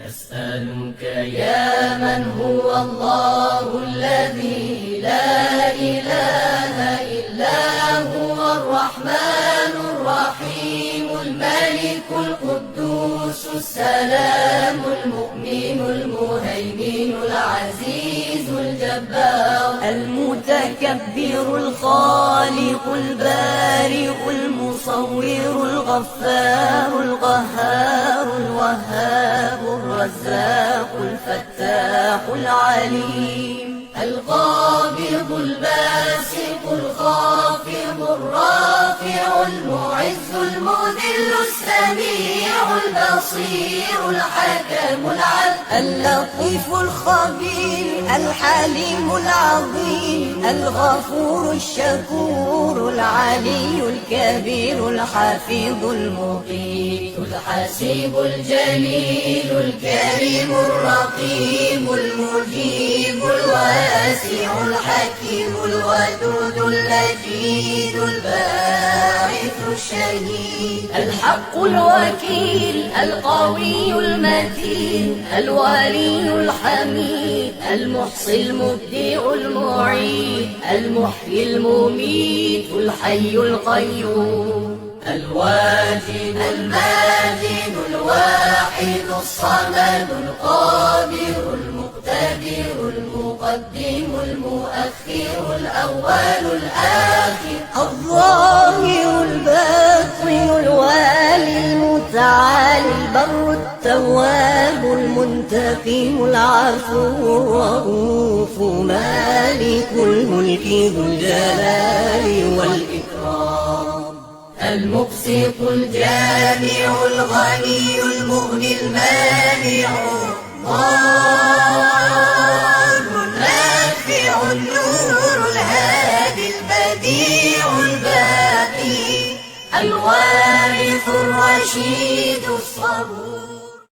نسألك يا من هو الله الذي لا إله إلا هو الرحمن الرحيم الملك القدوس السلام المؤمن المهيمن العزيز الجبار المتكبر الخالق البارئ المصور الغفار القهار الوهاب الرزاق الفتاح العليم القابض الباسط الخافض الرافع المعز المذل السميع البصير الحكم العدل اللطيف الخبير الحليم العظيم الغفور الشكور العلي الكبير الحفيظ المقيت الحسيب الجليل الكريم الرقيب المجيب الواسع الحكيم الودود اللذيذ الباعث الشهيد الحق الوكيل القوي المتين الولي الحميد المحصي المبدع المعيد المحيي المميت الحي القيوم الواجد الماجد الواحد الصمد القادر المقتدر المقدم المؤخر الأول الآخر الظاهر الباطن الوالي المتعالي البر التواب المنتقم العفو الرؤوف مالك الملك ذو الجلال والإكرام المبسط الجامع الغني المغني المانع الضار النافع النور الهادي البديع الباقي الوارث الرشيد الصبور